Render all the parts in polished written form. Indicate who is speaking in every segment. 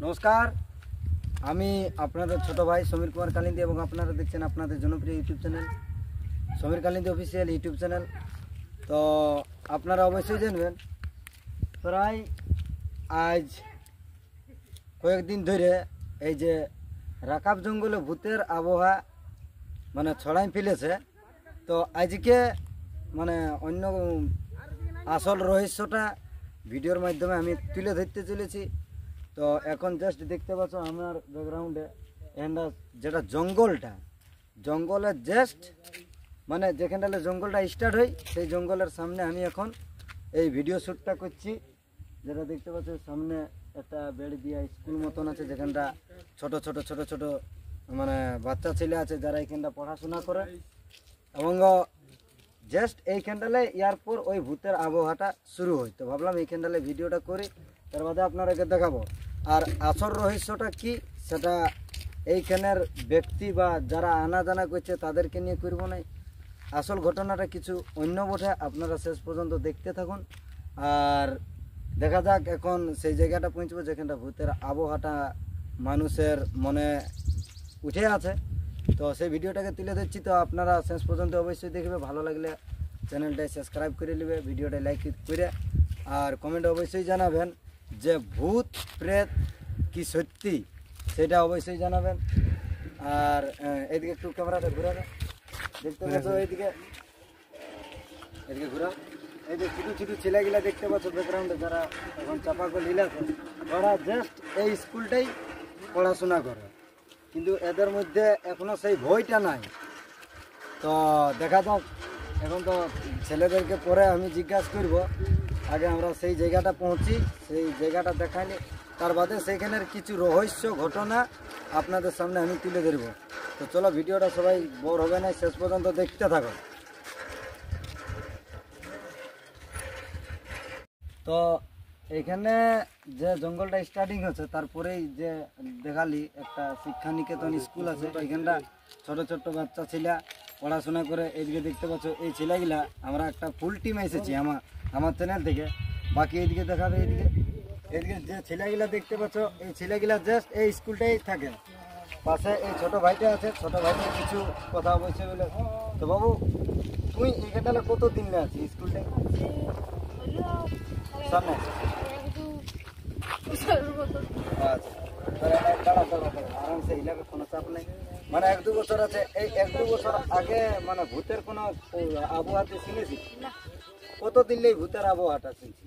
Speaker 1: নমস্কার, আমি আপনাদের ছোট ভাই সমীর কুমার কালিন্দী এবং আপনারা দেখছেন আপনাদের জনপ্রিয় YouTube channel Samir Kalindi official YouTube channel. তো আপনারা অবশ্যই জানবেন, প্রায় আজ কয়েকদিন ধরে এই যে রাকাব জঙ্গলে ভূতের আবহাওয়া মানে ছড়াই ফেলেছে। তো আজকে মানে অন্য আসল রহস্যটা ভিডিওর মাধ্যমে আমি তুলে ধরতে চলেছি। তো এখন জাস্ট দেখতে পাচ্ছ আমার ব্যাকগ্রাউন্ডে এখানটা যেটা জঙ্গলের জাস্ট মানে যেখানটালে জঙ্গলটা স্টার্ট হয় সেই জঙ্গলের সামনে আমি এখন এই ভিডিও শ্যুটটা করছি। যেটা দেখতে পাচ্ছ সামনে একটা বেড়ি দিয়া স্কুল মতন আছে, যেখানটা ছোট ছোট মানে বাচ্চা ছেলে আছে যারা এইখানটা পড়াশোনা করে, এবং জাস্ট এইখানটালে এরপর ওই ভূতের আবহাওয়াটা শুরু হয়। তো ভাবলাম এইখানটালে ভিডিওটা করি, তার বাদে আপনারাকে দেখাবো। আর আসল রহস্যটা কি সেটা এইখানের ব্যক্তি বা যারা আনা জানা করছে তাদেরকে নিয়ে করবো না, আসল ঘটনাটা কিছু অন্য বটে। আপনারা শেষ পর্যন্ত দেখতে থাকুন আর দেখা যাক এখন সেই জায়গাটা পৌঁছবো যেখানটা ভূতের আবহাওয়াটা মানুষের মনে উঠে আছে। তো সেই ভিডিওটাকে তুলে দিচ্ছি, তো আপনারা শেষ পর্যন্ত অবশ্যই দেখবে। ভালো লাগলে চ্যানেলটাই সাবস্ক্রাইব করে নেবে, ভিডিওটা লাইক করে, আর কমেন্টে অবশ্যই জানাবেন যে ভূত প্রেত কি সত্যি সেটা অবশ্যই জানাবেন। আর এইদিকে একটু ক্যামেরাটা ঘুরাবে, দেখতে পাচ্ছ এইদিকে ঘুরাও। এই যে ছোটো ছোটো ছেলেগুলা দেখতে পাচ্ছ ব্যাকগ্রাউন্ডে যারা এখন চাপাকল হিলাছে, ওরা জাস্ট এই স্কুলটাই পড়াশোনা করে, কিন্তু এদের মধ্যে এখনো সেই ভয়টা নাই। তো দেখা যাক, এখন তো ছেলেদেরকে পরে আমি জিজ্ঞাসা করব, আগে আমরা সেই জায়গাটা পৌঁছি, সেই জায়গাটা দেখাইলে তার বাদে সেইখানের কিছু রহস্য ঘটনা আপনাদের সামনে আমি তুলে ধরব। তো চলো ভিডিওটা সবাই বোর হবে না, শেষ পর্যন্ত দেখতে থাকো। তো এখানে যে জঙ্গলটা স্টার্টিং হচ্ছে তারপরেই যে দেখালি একটা শিক্ষা নিকেতন স্কুল আছে, এখানটা ছোট ছোট বাচ্চা ছেলে পড়াশোনা করে। এইদিকে দেখতে পাচ্ছ এই ছেলেগুলা, আমরা একটা ফুল টিম এসেছি আমার চ্যানেল থেকে। বাকি এইদিকে দেখাবে, এইদিকে যে ছেলেগুলা দেখতে পাচ্ছ এই ছেলেগুলা জাস্ট এই স্কুলটাই থাকে। পাশে এই ছোট ভাইটা আছে, ছোট ভাইটা কিছু কথা বলছে বলে। তো বাবু তুই এখানটা কত দিন আছিস স্কুলটাই? সামনে আরামসে হিলাবে, কোনো চাপ নেই। মানে 1-2 বছর আছে, এই 1-2 বছর আগে মানে ভূতের কোনো আবহাওয়াতে শুনেছি? কত দিনলেই ভূতের আবহাওয়াটা শুনছি?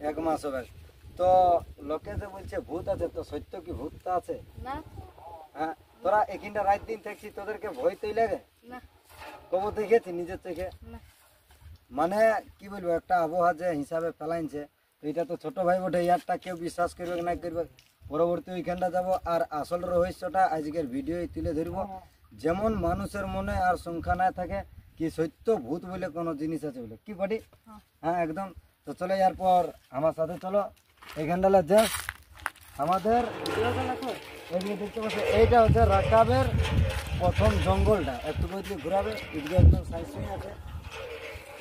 Speaker 1: 1 মাস হবে। তো লোকে যে বলছে ভূত আছে, তো সত্য কি ভূতটা আছে? হ্যাঁ, তোরা এখানটা রাত দিন থাকছি, তোদেরকে ভয় তৈ লাগে? কবর দেখেছি নিজের থেকে? মানে কি বলবো, একটা আবহাওয়া যে হিসাবে ফেলাইছে, তো এটা তো ছোট ভাই বটে, ইয়ারটা কেউ বিশ্বাস করবে না করবে। পরবর্তী ওইখানটা যাব আর আসল রহস্যটা আজকের ভিডিও তুলে ধরবো, যেমন মানুষের মনে আর সংখ্যা না থাকে কি সত্য ভূত বলে কোনো জিনিস আছে বলে, কি পাটি? হ্যাঁ একদম। তো চলো এরপর আমার সাথে চলো। এইখানটা জাস্ট আমাদের এদিকে দেখতে পাচ্ছি, এইটা হচ্ছে রাকাবের প্রথম জঙ্গলটা। একটু করে ঘুরাবে, এদিকে একদম সাইন্স আছে,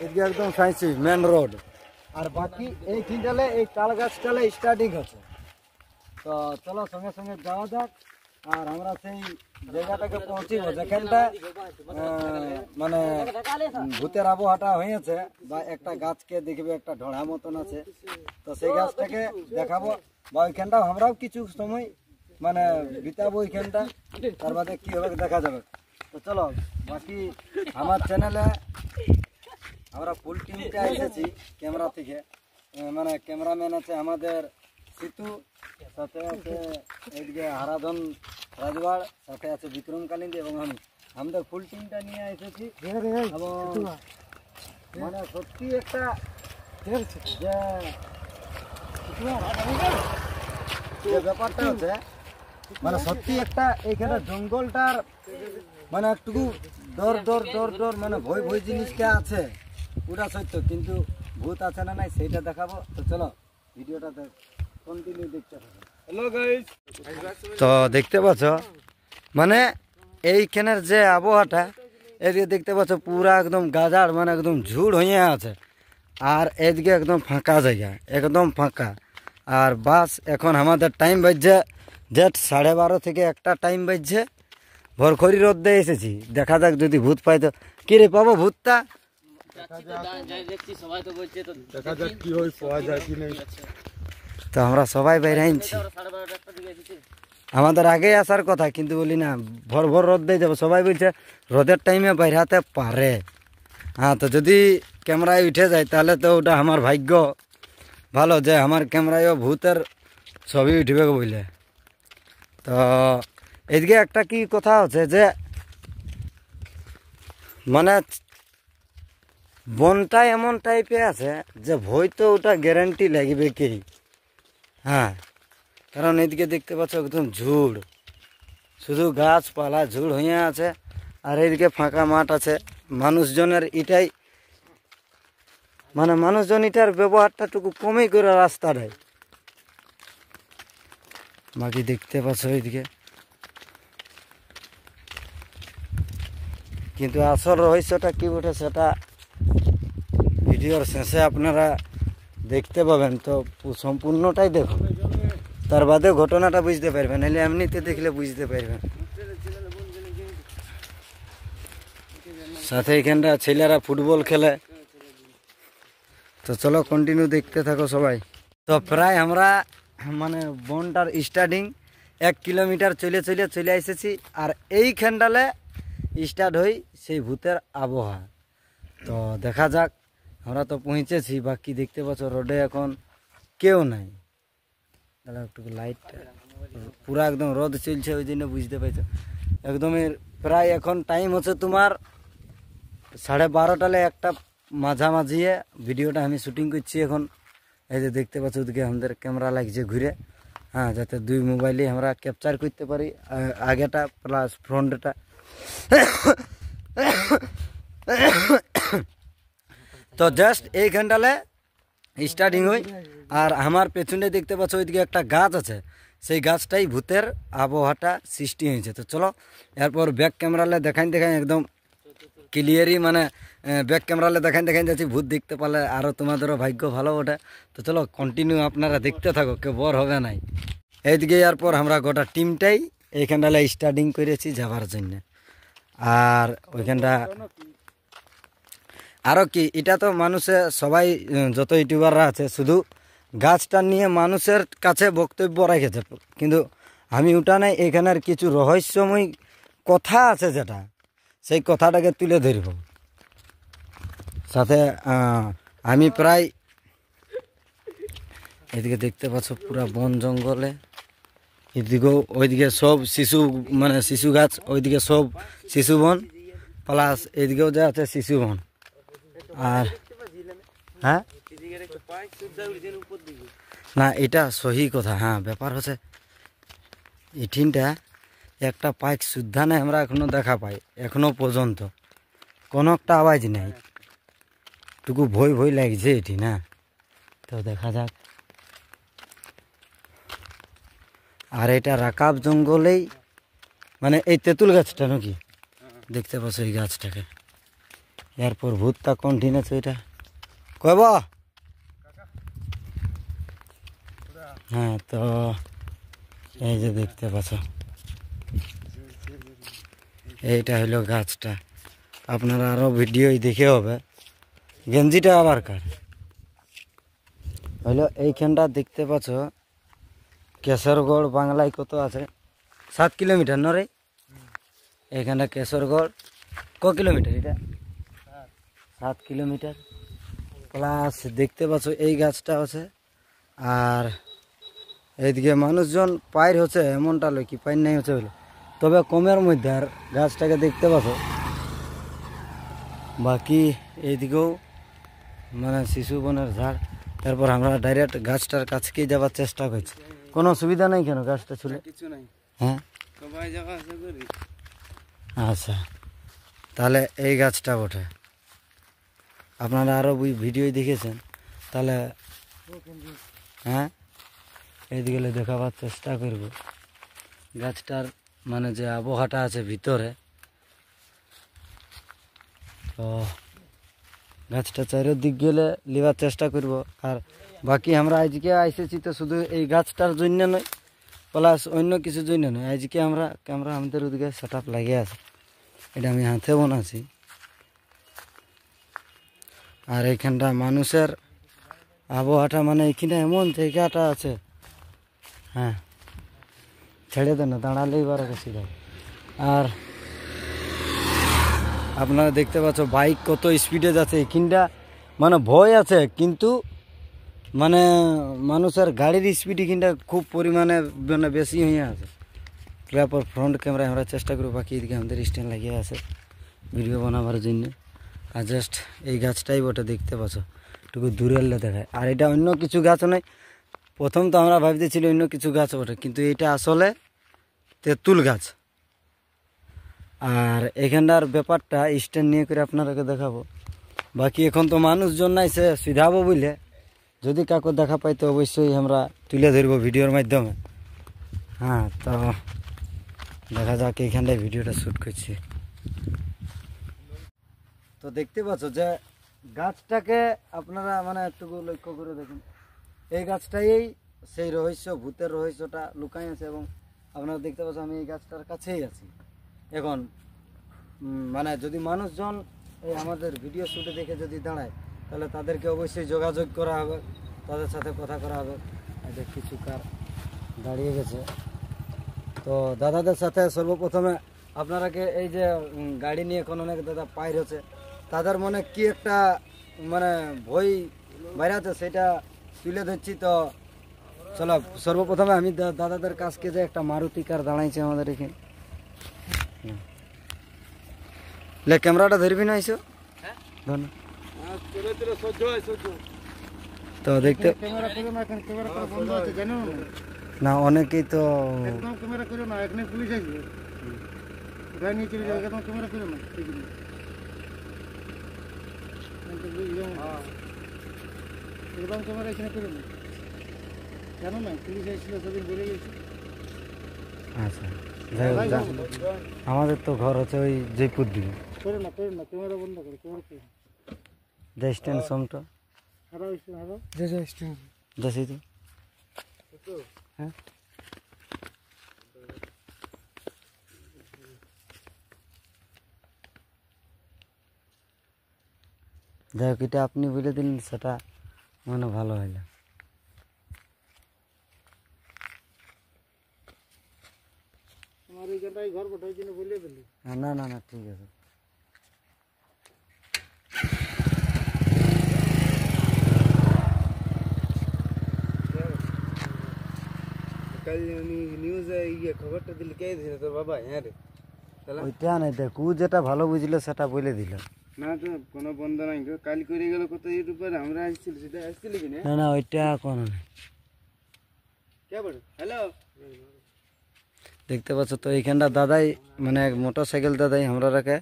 Speaker 1: এদিকে একদম সাইন্স মেন রোড, আর বাকি এই তিনটালে এই তাল গাছটালে স্টার্টিং হচ্ছে। তো চলো সঙ্গে সঙ্গে যাওয়া যাক আর আমরা সেই জায়গাটাকে পৌঁছিব যেখানটা মানে ভূতের আবহাওয়াটা হয়েছে। বা একটা গাছকে দেখবে একটা ঢোড়া মতন আছে, তো সেই গাছটাকে দেখাবো, বা ওইখানটা আমরাও কিছু সময় মানে বিতাবো ওইখানটা, তার বাদে কি হবে দেখা যাবে। তো চলো বাকি আমার চ্যানেলে আমরা ফুল টিমটা এসেছি ক্যামেরা থেকে, মানে ক্যামেরাম্যান আছে আমাদের সিতু, সাথে আছে এইদিকে হারাধন রাজওয়াড়, সাথে আছে বিক্রম কালিন্দী এবং আমি। আমাদের ফুল টিমটা নিয়ে এসেছি এবং মানে সত্যি একটা যে ব্যাপারটা হচ্ছে মানে সত্যি একটা এইখানে জঙ্গলটার মানে একটুকু ডর মানে ভয় জিনিসটা আছে, ওটা সত্য। কিন্তু ভূত আছে না নাই সেইটা দেখাবো। তো চলো ভিডিওটা কন্টিনিউ দেখতে থাকো। হ্যালো গাইস, তো দেখতে পাচ্ছ মানে এইখানের যে আবহাওয়াটা, এদিকে দেখতে পাচ্ছ পুরা একদম গাজাড়, মানে একদম ঝুড় হয়ে আছে, আর এদিকে একদম ফাঁকা জায়গা, একদম ফাঁকা। আর বাস এখন আমাদের টাইম বাজছে জেট 12:30 থেকে একটা টাইম বাজছে। ভরখরি রোদ্দে এসেছি, দেখা যাক যদি ভূত পাই তো। কি রে পাবো ভূতটা? তো আমরা সবাই বাইরে আনছি, আমাদের আগে আসার কথা, কিন্তু বলি না ভর ভর রোদ দিয়ে যাবো। সবাই বলছে রোদের টাইমে বাইরে হতে পারে। হ্যাঁ, তো যদি ক্যামেরায় উঠে যায় তাহলে তো ওটা আমার ভাগ্য ভালো যে আমার ক্যামেরায়ও ভূতের ছবি উঠবে বলে। তো এদিকে একটা কি কথা হচ্ছে যে মানে বনটা এমন টাইপে আছে যে ভয় তো ওটা গ্যারান্টি লাগবে কি। হ্যাঁ, কারণ এদিকে দেখতে পাচ্ছ একদম ঝুড়, শুধু গাছপালা ঝুড় হয়ে আছে। আর এইদিকে ফাঁকা মাঠ আছে। মানুষজনের এটাই মানে মানুষজন এটার ব্যবহারটা টুকু কমই করে রাস্তাটায়। বাকি দেখতে পাচ্ছ এইদিকে, কিন্তু আসল রহস্যটা কি ওঠে সেটা ভিডিওর শেষে আপনারা দেখতে পাবেন। তো সম্পূর্ণটাই দেখুন, তার বাদে ঘটনাটা বুঝতে পারবেন, নাহলে এমনিতে দেখলে বুঝতে পারবেন। সাথে এখানটা ছেলেরা ফুটবল খেলে। তো চলো কন্টিনিউ দেখতে থাকো সবাই। তো প্রায় আমরা মানে বনটার স্টার্টিং 1 কিলোমিটার চলে এসেছি। আর এইখানটালে স্টার্ট হই সেই ভূতের আবহাওয়া। তো দেখা যাক, আমরা তো পৌঁছেছি। বাকি দেখতে পাচ্ছ রোডে এখন কেউ নাই। তাহলে একটু লাইট পুরা একদম রোদ চলছে, ওই জন্য বুঝতে পারছো একদমই। প্রায় এখন টাইম হচ্ছে তোমার 12:30 একটা মাঝামাঝি ভিডিওটা আমি শুটিং করছি এখন। এই যে দেখতে পাচ্ছ ওদিকে আমাদের ক্যামেরা লাগছে ঘুরে। হ্যাঁ, যাতে 2 মোবাইলে আমরা ক্যাপচার করতে পারি, আগেটা প্লাস ফ্রন্টটা। তো জাস্ট এইখানটালে স্টার্টিং হই। আর আমার পেছনে দেখতে পাচ্ছ ওইদিকে একটা গাছ আছে, সেই গাছটাই ভূতের আবহাওয়াটা সৃষ্টি হয়েছে। তো চলো এরপর ব্যাক ক্যামেরালে দেখাই একদম ক্লিয়ারই, মানে ব্যাক ক্যামেরালে দেখাই যাচ্ছি। ভূত দেখতে পারলে আরও তোমাদেরও ভাগ্য ভালো ওঠে। তো চলো কন্টিনিউ আপনারা দেখতে থাকো, কেউ বর হবে নাই। এইদিকে এরপর আমরা গোটা টিমটাই এইখানটালে স্টার্টিং করেছি যাবার জন্য। আর ওইখানটা আরও কি, এটা তো মানুষে সবাই যত ইউটিউবাররা আছে শুধু গাছটা নিয়ে মানুষের কাছে বক্তব্য রেখেছে, কিন্তু আমি ওটা নাই। এখানের কিছু রহস্যময় কথা আছে যেটা, সেই কথাটাকে তুলে ধরব। সাথে আমি প্রায় এদিকে দেখতে পাচ্ছ পুরা বন জঙ্গলে, এদিকেও ওইদিকে সব শিশু মানে শিশু গাছ, ওইদিকে সব শিশু বন, প্লাস এদিকেও যা আছে শিশু বন। আর হ্যাঁ না, এটা সহি কথা। হ্যাঁ, ব্যাপার হচ্ছে এঠিনটা একটা পাইক শুদ্ধা নাই আমরা এখনো দেখা পাই, এখনো পর্যন্ত কোনো একটা আওয়াজ নেই। টুকু ভয় ভয় লাগছে এটি না। তো দেখা যাক। আর এটা রাকাব জঙ্গলেই, মানে এই তেঁতুল গাছটা নাকি দেখতে পাচ্ছ এই গাছটাকে। এরপর ভূতটা কন্টিনিউস ওইটা কব। হ্যাঁ, তো এই যে দেখতে পাচ্ছ এইটা হলো গাছটা। আপনারা আরও ভিডিও দেখে হবে। গেঞ্জিটা আবার কার হইলো এইখানটা দেখতে পাচ্ছ কেশরগড় বাংলায় কত আছে, 7 কিলোমিটার নরে। এইখানটা কেশরগড় ক কিলোমিটার, এটা 7 কিলোমিটার প্লাস। দেখতে পাচ্ছ এই গাছটা আছে। আর এইদিকে মানুষজন পায়ের হচ্ছে এমনটা লয় কি পায়ের নাই হচ্ছে বলে, তবে কমের মধ্যে। আর গাছটাকে দেখতে পাচ্ছ। বাকি এইদিকেও মানে শিশু বনের ঝাড়। তারপর আমরা ডাইরেক্ট গাছটার কাছকেই যাওয়ার চেষ্টা করছি। কোনো অসুবিধা নাই কেন গাছটা ছুলে? হ্যাঁ, আচ্ছা, তাহলে এই গাছটা ওঠে। আপনারা আরও ভিডিও দেখেছেন তাহলে। হ্যাঁ, এইদিকে দেখাবার চেষ্টা করব গাছটার মানে যে আবহাওয়াটা আছে ভিতরে। তো গাছটা চারিদিক গেলে নেবার চেষ্টা করব। আর বাকি আমরা আজকে এসেছি তো শুধু এই গাছটার জন্য নয়, প্লাস অন্য কিছুর জন্য নয়। আজকে আমরা ক্যামেরা আমাদের ওদিকে সেট আপ লাগিয়ে আছে, এটা আমি হাতে বানাচ্ছি। আর এইখানটা মানুষের আবহাওয়াটা মানে এখানে এমন জায়গাটা আছে, হ্যাঁ ছেড়ে দেন না, দাঁড়ালেই বার গেছি। আর আপনারা দেখতে পাচ্ছ বাইক কত স্পিডে যাচ্ছে এখানটা, মানে ভয় আছে কিন্তু মানে মানুষের গাড়ির স্পিড এখানটা খুব পরিমাণে মানে বেশি হয়ে আছে। তারপর ফ্রন্ট ক্যামেরায় আমরা চেষ্টা করি, বাকি এদিকে আমাদের স্ট্যান্ড লাগিয়ে আছে ভিডিও বানাবার জন্য। আর জাস্ট এই গাছটাই বটে দেখতে পাচ্ছ, একটু দূরে এলে দেখায়। আর এটা অন্য কিছু গাছ নয়, প্রথম তো আমরা ভাবতেছিল অন্য কিছু গাছ বটে, কিন্তু এটা আসলে তেঁতুল গাছ। আর এখানটার ব্যাপারটা স্ট্যান্ড নিয়ে করে আপনাদেরকে দেখাবো। বাকি এখন তো মানুষজন নাই সে সিধাবো বুঝলে, যদি কাউকে দেখা পাই তো অবশ্যই আমরা তুলে ধরবো ভিডিওর মাধ্যমে। হ্যাঁ, তো দেখা যাক এইখানটায় ভিডিওটা শ্যুট করছি। তো দেখতে পাচ্ছ যে গাছটাকে আপনারা মানে একটু লক্ষ্য করে দেখুন, এই গাছটাই সেই রহস্য, ভূতের রহস্যটা লুকাই আছে। এবং আপনারা দেখতে পাচ্ছ আমি এই গাছটার কাছেই আছি এখন। মানে যদি মানুষজন এই আমাদের ভিডিও শ্যুটে দেখে যদি দাঁড়ায়, তাহলে তাদেরকে অবশ্যই যোগাযোগ করা হবে, তাদের সাথে কথা করা হবে। এটা কিছু কার দাঁড়িয়ে গেছে, তো দাদাদের সাথে সর্বপ্রথমে আপনারাকে এই যে গাড়ি নিয়ে এখন অনেক দাদা পার হচ্ছে, তাদের মনে কি একটা মানে ভয় বাইরাতে সেটা তুলে ধরছি। তো চলো সর্বপ্রথমে আমি দাদাদের কাছকে যে একটা মারুতি কার দাঁড়াইছে আমাদের এখানে, লে ক্যামেরাটা ধরবি না এসো তো দেখতে না, অনেকেই তো
Speaker 2: ক্যামেরা করো না, এখানে পুলিশ আসবে, গাড়ি নিয়ে চলে যাবে, একদম ক্যামেরা করো না। একদম ক্যামেরা এখানে করো না, জানো না পুলিশ এসেছিল সেদিন বলে গেছি।
Speaker 1: আচ্ছা, আমাদের তো ঘর হচ্ছে ওই জয়পুর দিকে।
Speaker 2: করো না ক্যামেরা বন্ধ করো, ক্যামেরা করো
Speaker 1: যে স্ট্যান্ড সমটা
Speaker 2: হারাও, স্ট্যান্ড হারাও, যে স্ট্যান্ড
Speaker 1: দেখি তো। হ্যাঁ, যাই হোক, এটা আপনি বলে দিলেন সেটা মানে ভালো হইলো।
Speaker 2: আমার এইখানটাই ঘর বটে, ওই জন্য বলে দিলি।
Speaker 1: না না না, ঠিক আছে।
Speaker 2: কাল আমি নিউজে খবরটা দিলি কে দিল তোর বাবা? হ্যাঁ রে,
Speaker 1: ওইটা নাই, দেখু যেটা ভালো বুঝলো সেটা বলে দিল।
Speaker 2: না তো কোনো বন্ধ নাই, কাল করে গেল কত ইউটিউবার, আমরা আসছিল সেটা আসছিল কি না?
Speaker 1: না না, ওইটা কোনো নাই।
Speaker 2: কে বড় হ্যালো,
Speaker 1: দেখতে পাচ্ছ তো এইখানটা দাদাই মানে মোটর সাইকেল দাদাই আমরা রাখে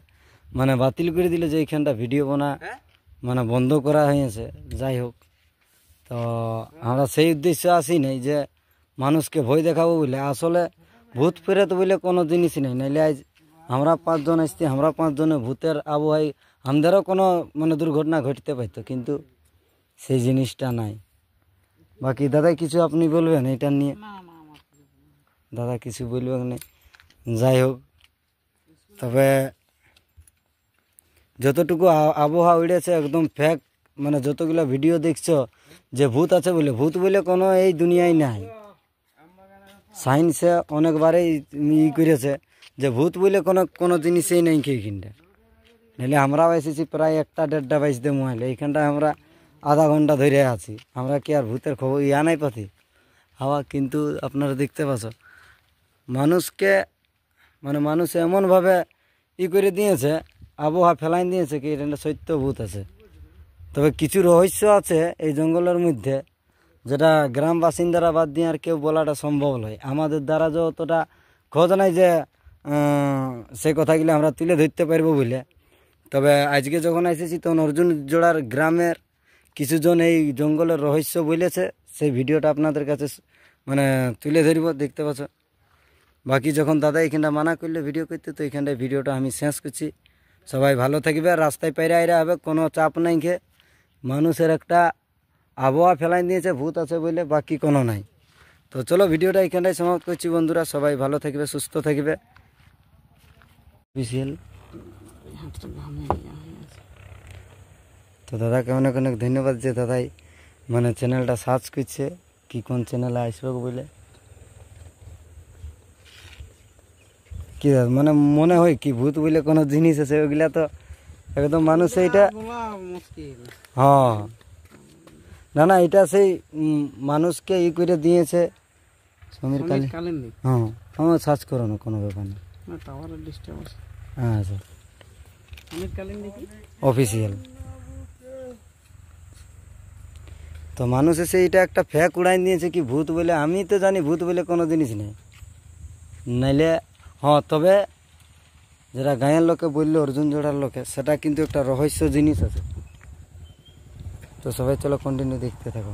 Speaker 1: মানে বাতিল করে দিল, যে এইখানটা ভিডিও বানা মানে বন্ধ করা হয়েছে। যাই হোক, তো আমরা সেই উদ্দেশ্যে আসি নাই যে মানুষকে ভয় দেখাবো বলে, আসলে ভূত প্রেত বলে কোনো জিনিসই নেই। নাইলে আজ আমরা 5 জন আসছি, আমরা 5 জনে ভূতের আবহাওয়ায় আমাদেরও কোনো মানে দুর্ঘটনা ঘটতে পারতো, কিন্তু সেই জিনিসটা নাই। বাকি দাদাই কিছু আপনি বলবেন এটা নিয়ে? দাদা কিছু বলবেন না? যাই হোক, তবে যতটুকু আবহাওয়া উড়েছে একদম ফেক, মানে যতগুলো ভিডিও দেখছো যে ভূত আছে বলে, ভূত বলে কোনো এই দুনিয়ায় নাই। সায়েন্সে অনেকবারই করেছে যে ভূত বলে কোনো জিনিসই নেই এইখানটা। নাহলে আমরাও এসেছি প্রায় 1টা-1.5টা বাজতে মোবাইলে, এইখানটায় আমরা আধা ঘন্টা ধরে আছি। আমরা কি আর ভূতের খবর নাই পাতি হাওয়া? কিন্তু আপনারা দেখতে পাচ্ছ মানুষকে মানে মানুষ এমনভাবে করে দিয়েছে, আবহাওয়া ফেলাই দিয়েছে কি এটা সত্য ভূত আছে। তবে কিছু রহস্য আছে এই জঙ্গলের মধ্যে, যেটা গ্রাম বাসিন্দারা বাদ দিয়ে আর কেউ বলাটা সম্ভব নয়। আমাদের দ্বারা যতটা খোঁজ নাই যে সেই কথাগুলো আমরা তুলে ধরতে পারবো বলে। তবে আজকে যখন এসেছি তখন অর্জুন জোড়ার গ্রামের কিছুজন এই জঙ্গলের রহস্য বলেছে, সেই ভিডিওটা আপনাদের কাছে মানে তুলে ধরব, দেখতে পাচ্ছ। বাকি যখন দাদা এখানটা মানা করলে ভিডিও করতে, তো এখানটায় ভিডিওটা আমি শেষ করছি। সবাই ভালো থাকবে, রাস্তায় পাইরে আইরা হবে, কোনো চাপ নাই। খেয়ে মানুষের একটা আবহাওয়া ফেলাই দিয়েছে ভূত আছে বলে, বাকি কোনো নাই। তো চলো ভিডিওটা এখানটাই সমাপ্ত করছি বন্ধুরা, সবাই ভালো থাকবে, সুস্থ থাকবে। অফিসিয়াল। তো দাদাকে অনেক অনেক ধন্যবাদ যে দাদাই মানে চ্যানেলটা সার্চ করছে কি কোন চ্যানেলে আসবে বলে। কি মানে মনে হয় কি ভূত বলে কোনো জিনিস আছে, ওইগুলা তো একদম মানুষ এইটা। হ্যাঁ না না, এটা সেই মানুষকে ই করে দিয়েছে সমীর কালিন্দী। হ্যাঁ হ্যাঁ, সার্চ করো না, কোনো ব্যাপার নেই। হ্যাঁ স্যার, অফিসিয়াল। তো মানুষ এসে এটা একটা ফ্যাক উড়াই দিয়েছে কি ভূত বলে। আমি তো জানি ভূত বলে কোনো জিনিস নেই, নাইলে হ্যাঁ, তবে যারা গাঁয়ের লোকে বললো অর্জুন জোড়ার লোকে, সেটা কিন্তু একটা রহস্য জিনিস আছে। তো সবাই চলো কন্টিনিউ দেখতে থাকো।